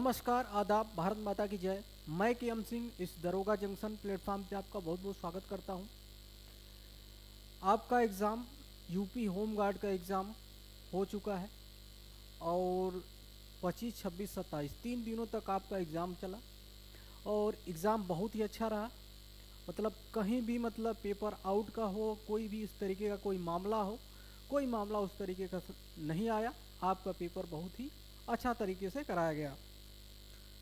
नमस्कार, आदाब, भारत माता की जय। मैं के सिंह इस दरोगा जंक्शन प्लेटफॉर्म पे आपका बहुत बहुत स्वागत करता हूं। आपका एग्ज़ाम यूपी होम गार्ड का एग्ज़ाम हो चुका है और 25, 26, 27 3 दिनों तक आपका एग्ज़ाम चला और एग्ज़ाम बहुत ही अच्छा रहा। मतलब कहीं भी मतलब पेपर आउट का हो, कोई भी इस तरीके का कोई मामला हो, कोई मामला उस तरीके का नहीं आया। आपका पेपर बहुत ही अच्छा तरीके से कराया गया,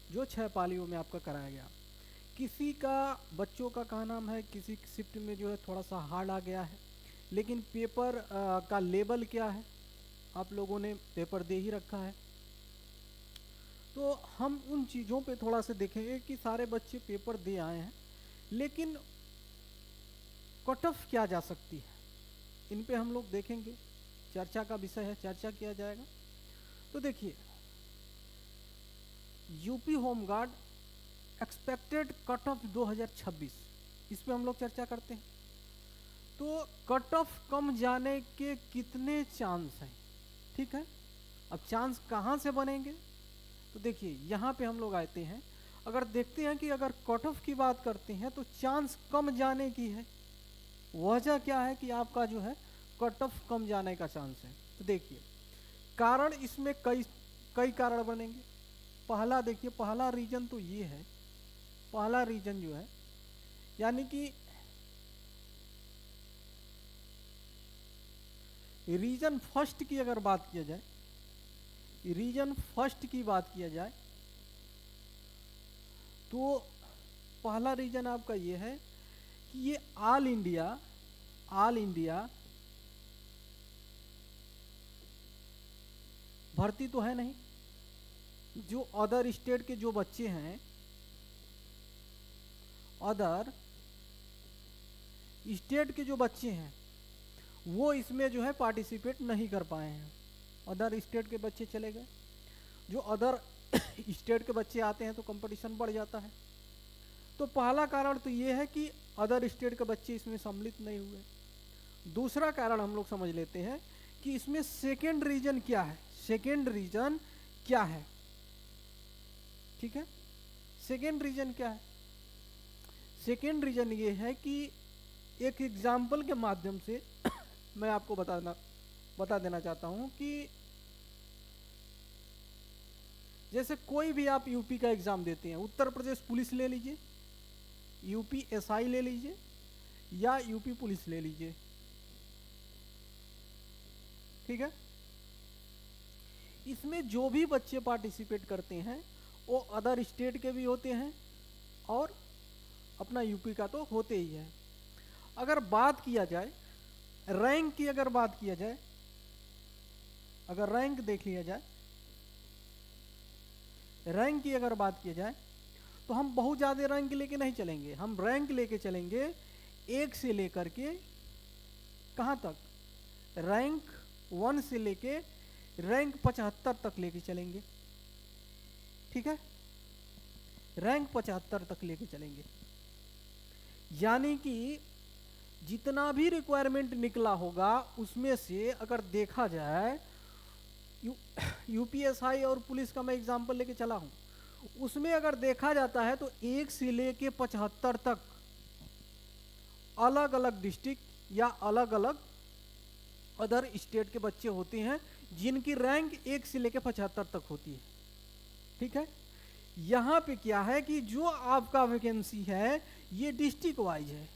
जो 6 पालियों में आपका कराया गया। किसी का बच्चों का कहा नाम है, किसी शिफ्ट में जो है थोड़ा सा हार्ड आ गया है, लेकिन पेपर का लेवल क्या है, आप लोगों ने पेपर दे ही रखा है। तो हम उन चीज़ों पे थोड़ा सा देखेंगे कि सारे बच्चे पेपर दे आए हैं, लेकिन कट ऑफ क्या जा सकती है, इन पे हम लोग देखेंगे। चर्चा का विषय है, चर्चा किया जाएगा। तो देखिए, UP home guard expected cut off 2026, इस पे हम लोग चर्चा करते हैं। तो कट ऑफ कम जाने के कितने चांस हैं, ठीक है। अब चांस कहाँ से बनेंगे, तो देखिए यहाँ पे हम लोग आते हैं। अगर देखते हैं कि अगर कट ऑफ की बात करते हैं तो चांस कम जाने की है। वजह क्या है कि आपका जो है कट ऑफ कम जाने का चांस है। तो देखिए कारण इसमें कई कई कारण बनेंगे। पहला देखिए, पहला रीजन तो ये है, पहला रीजन जो है यानी कि रीजन फर्स्ट की अगर बात किया जाए, रीजन फर्स्ट की बात किया जाए तो पहला रीजन आपका ये है कि ये ऑल इंडिया भर्ती तो है नहीं। जो अदर स्टेट के जो बच्चे हैं, अदर स्टेट के जो बच्चे हैं वो इसमें जो है पार्टिसिपेट नहीं कर पाए हैं। अदर स्टेट के बच्चे चले गए। जो अदर स्टेट के बच्चे आते हैं तो कंपटीशन बढ़ जाता है। तो पहला कारण तो ये है कि अदर स्टेट के बच्चे इसमें सम्मिलित नहीं हुए। दूसरा कारण हम लोग समझ लेते हैं कि इसमें सेकेंड रीजन क्या है, सेकेंड रीजन क्या है, ठीक है। सेकेंड रीजन क्या है, सेकेंड रीजन ये है कि एक एग्जाम्पल के माध्यम से मैं आपको बता देना चाहता हूं कि जैसे कोई भी आप यूपी का एग्जाम देते हैं, उत्तर प्रदेश पुलिस ले लीजिए, यूपी एसआई ले लीजिए या यूपी पुलिस ले लीजिए, ठीक है। इसमें जो भी बच्चे पार्टिसिपेट करते हैं वो अदर स्टेट के भी होते हैं और अपना यूपी का तो होते ही है। अगर बात किया जाए रैंक की, अगर बात किया जाए, अगर रैंक देख लिया जाए, रैंक की अगर बात किया जाए तो हम बहुत ज़्यादा रैंक लेके नहीं चलेंगे। हम रैंक लेके चलेंगे 1 से लेकर के कहाँ तक, रैंक 1 से लेके रैंक 75 तक लेके चलेंगे, ठीक है। रैंक 75 तक लेके चलेंगे, यानी कि जितना भी रिक्वायरमेंट निकला होगा उसमें से अगर देखा जाए, यूपीएसआई और पुलिस का मैं एग्जांपल लेके चला हूं, उसमें अगर देखा जाता है तो 1 से लेके 75 तक अलग अलग डिस्ट्रिक्ट या अलग अलग अदर स्टेट के बच्चे होते हैं जिनकी रैंक 1 से लेके 75 तक होती है, ठीक है। यहां पे क्या है कि जो आपका वैकेंसी है ये डिस्ट्रिक्ट वाइज है,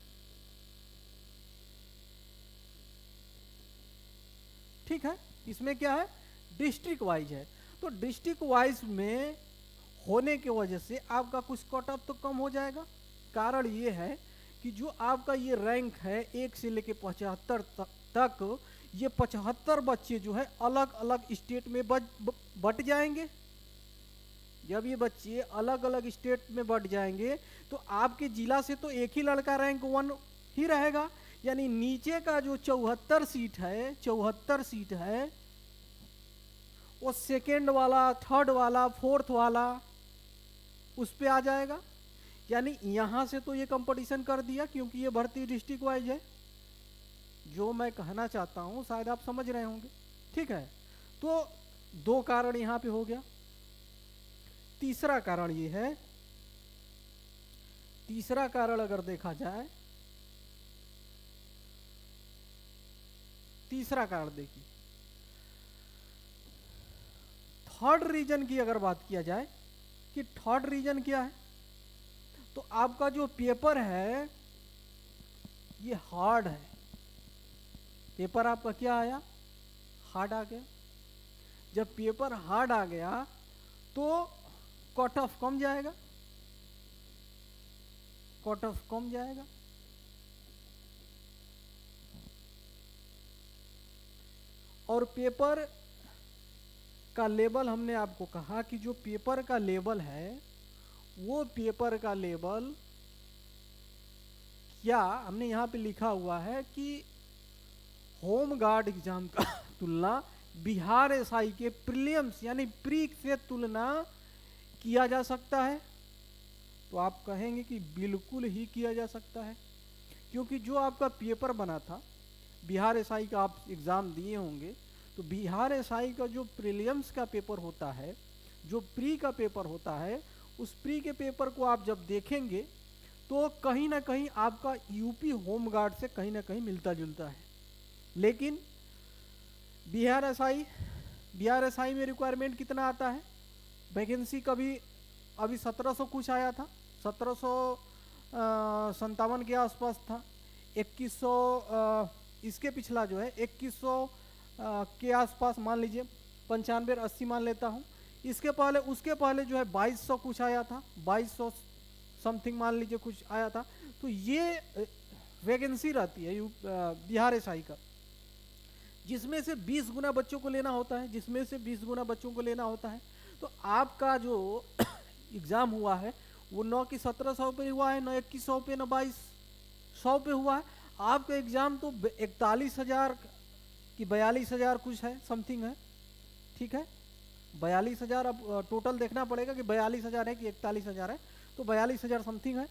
ठीक है। इसमें क्या है, डिस्ट्रिक्ट वाइज है। तो डिस्ट्रिक्ट वाइज में होने की वजह से आपका कुछ कट ऑफ तो कम हो जाएगा। कारण ये है कि जो आपका ये रैंक है 1 से लेके 75 तक ये 75 बच्चे जो है अलग अलग स्टेट में बट जाएंगे। जब ये बच्चे अलग अलग स्टेट में बट जाएंगे तो आपके जिला से तो एक ही लड़का रैंक 1 ही रहेगा, यानी नीचे का जो 74 सीट है, 74 सीट है वो सेकेंड वाला, थर्ड वाला, फोर्थ वाला उस पे आ जाएगा। यानी यहां से तो ये कंपटीशन कर दिया, क्योंकि ये भर्ती डिस्ट्रिक्ट वाइज है। जो मैं कहना चाहता हूं शायद आप समझ रहे होंगे, ठीक है। तो 2 कारण यहां पे हो गया। तीसरा कारण ये है, तीसरा कारण अगर देखा जाए, तीसरा कारण देखिए, थर्ड रीजन की अगर बात किया जाए कि थर्ड रीजन क्या है, तो आपका जो पेपर है ये हार्ड है। पेपर आपका क्या आया, हार्ड आ गया। जब पेपर हार्ड आ गया तो कट ऑफ कम जाएगा, कट ऑफ कम जाएगा। और पेपर का लेवल, हमने आपको कहा कि जो पेपर का लेवल है वो पेपर का लेवल क्या, हमने यहाँ पे लिखा हुआ है कि होम गार्ड एग्जाम का तुलना बिहार एसआई के प्रीलिम्स यानी प्री से तुलना किया जा सकता है। तो आप कहेंगे कि बिल्कुल ही किया जा सकता है, क्योंकि जो आपका पेपर बना था बिहार एसआई का, आप एग्ज़ाम दिए होंगे, तो बिहार एसआई का जो प्रीलिम्स का पेपर होता है, जो प्री का पेपर होता है, उस प्री के पेपर को आप जब देखेंगे तो कहीं ना कहीं आपका यूपी होम गार्ड से कहीं ना कहीं मिलता जुलता है। लेकिन बिहार एसआई में रिक्वायरमेंट कितना आता है, वैकेंसी कभी अभी 1700 कुछ आया था, 1757 के आसपास था, 2100 इसके पिछला जो है 2100 के आसपास मान लीजिए, 95 80 मान लेता हूँ। इसके पहले, उसके पहले जो है 2200 कुछ आया था, 2200 समथिंग मान लीजिए कुछ आया था। तो ये वैकेंसी रहती है बिहार एसआई का, जिसमें से 20 गुना बच्चों को लेना होता है, जिसमें से 20 गुना बच्चों को लेना होता है। तो आपका जो एग्ज़ाम हुआ है वो न कि 1700 पे हुआ है, न 2100 पे, न 2200 पे हुआ है। आपका एग्ज़ाम तो 41,000 कि 42,000 कुछ है, समथिंग है, ठीक है। 42,000, अब टोटल देखना पड़ेगा कि 42,000 है कि 41,000 है, तो 42,000 समथिंग है।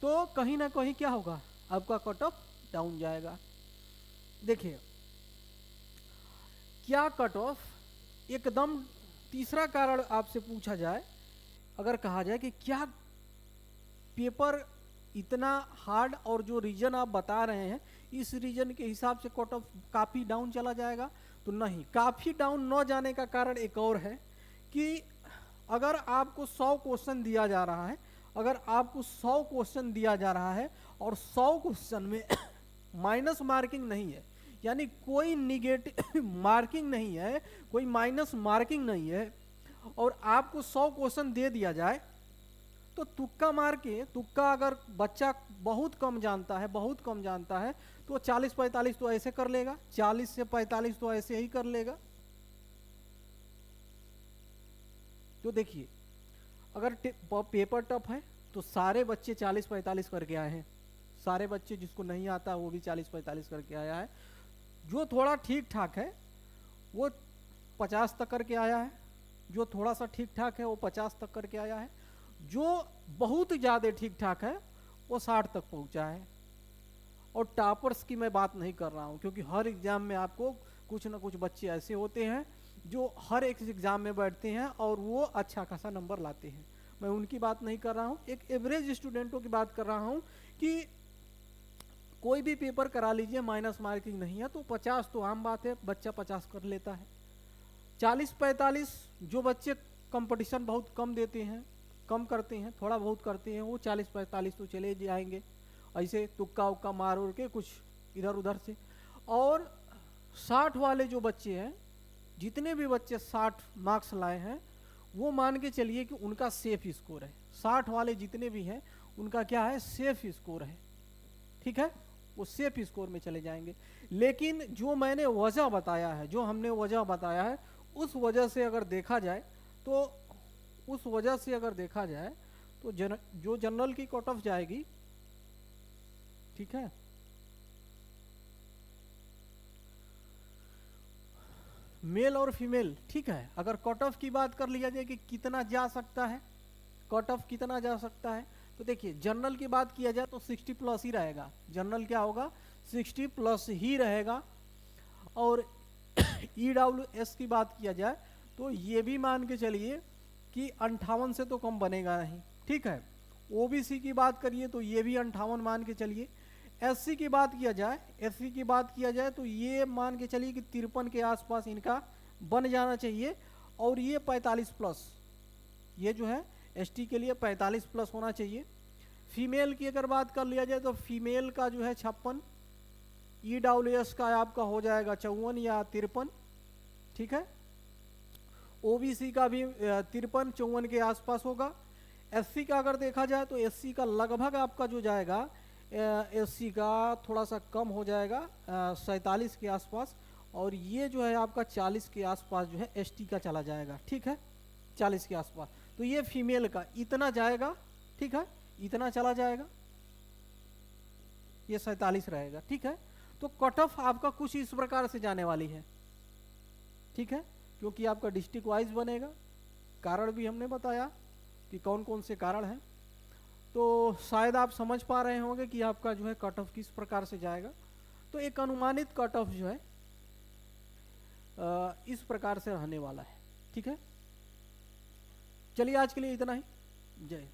तो कहीं ना कहीं क्या होगा, आपका कट ऑफ डाउन जाएगा। देखिए क्या कट ऑफ एकदम, तीसरा कारण आपसे पूछा जाए, अगर कहा जाए कि क्या पेपर इतना हार्ड और जो रीजन आप बता रहे हैं इस रीजन के हिसाब से कट ऑफ काफ़ी डाउन चला जाएगा, तो नहीं, काफ़ी डाउन न जाने का कारण एक और है कि अगर आपको 100 क्वेश्चन दिया जा रहा है, अगर आपको 100 क्वेश्चन दिया जा रहा है और 100 क्वेश्चन में माइनस मार्किंग नहीं है, यानी कोई निगेटिव मार्किंग नहीं है, कोई माइनस मार्किंग नहीं है, और आपको 100 क्वेश्चन दे दिया जाए, तो तुक्का मार के, तुक्का अगर बच्चा बहुत कम जानता है, बहुत कम जानता है, तो 40-45 तो ऐसे कर लेगा, 40 से 45 तो ऐसे ही कर लेगा। तो देखिए अगर पेपर टफ है तो सारे बच्चे 40-45 करके आए हैं, सारे बच्चे जिसको नहीं आता वो भी 40-45 करके आया है। जो थोड़ा ठीक ठाक है वो 50 तक करके आया है, जो थोड़ा सा ठीक ठाक है वो 50 तक करके आया है, जो बहुत ज़्यादा ठीक ठाक है वो 60 तक पहुंचा है। और टॉपर्स की मैं बात नहीं कर रहा हूं, क्योंकि हर एग्ज़ाम में आपको कुछ ना कुछ बच्चे ऐसे होते हैं जो हर एक एग्ज़ाम में बैठते हैं और वो अच्छा खासा नंबर लाते हैं, मैं उनकी बात नहीं कर रहा हूं, एक एवरेज स्टूडेंटों की बात कर रहा हूं कि कोई भी पेपर करा लीजिए, माइनस मार्किंग नहीं है तो 50 तो आम बात है, बच्चा 50 कर लेता है। 40-45 जो बच्चे कंपटीशन बहुत कम देते हैं, कम करते हैं, थोड़ा बहुत करते हैं, वो 40-45 तो चले जाएंगे ऐसे तुक्का उक्का मार उड़ के कुछ इधर उधर से। और 60 वाले जो बच्चे हैं, जितने भी बच्चे 60 मार्क्स लाए हैं, वो मान के चलिए कि उनका सेफ स्कोर है। 60 वाले जितने भी हैं उनका क्या है, सेफ स्कोर है, ठीक है, वो सेफ स्कोर में चले जाएंगे। लेकिन जो मैंने वजह बताया है, जो हमने वजह बताया है, उस वजह से अगर देखा जाए तो, उस वजह से अगर देखा जाए तो जो जनरल की कट ऑफ जाएगी, ठीक है, मेल और फीमेल, ठीक है, अगर कट ऑफ की बात कर लिया जाए कि कितना जा सकता है, कट ऑफ कितना जा सकता है, तो देखिए जनरल की बात किया जाए तो 60 प्लस ही रहेगा, जनरल क्या होगा, 60 प्लस ही रहेगा। और EWS की बात किया जाए तो ये भी मान के चलिए कि 58 से तो कम बनेगा नहीं, ठीक है। ओबीसी की बात करिए तो ये भी 58 मान के चलिए। एससी की बात किया जाए, एससी की बात किया जाए तो ये मान के चलिए कि 53 के आसपास इनका बन जाना चाहिए। और ये 45 प्लस, ये जो है एसटी के लिए 45 प्लस होना चाहिए। फीमेल की अगर बात कर लिया जाए तो फीमेल का जो है 56, ईडब्ल्यूएस का आपका हो जाएगा 54 या 53, ठीक है। ओबीसी का भी 53-54 के आसपास होगा। एससी का अगर देखा जाए तो एससी का लगभग आपका जो जाएगा, एससी का थोड़ा सा कम हो जाएगा 47 के आसपास। और ये जो है आपका 40 के आसपास जो है एसटी का चला जाएगा, ठीक है, 40 के आसपास। तो ये फीमेल का इतना जाएगा, ठीक है, इतना चला जाएगा, ये 47 रहेगा, ठीक है। तो कट ऑफ आपका कुछ इस प्रकार से जाने वाली है, ठीक है, क्योंकि आपका डिस्ट्रिक्ट वाइज बनेगा। कारण भी हमने बताया कि कौन कौन से कारण हैं। तो शायद आप समझ पा रहे होंगे कि आपका जो है कट ऑफ किस प्रकार से जाएगा। तो एक अनुमानित कट ऑफ जो है इस प्रकार से रहने वाला है, ठीक है। चलिए आज के लिए इतना ही। जय हिंद।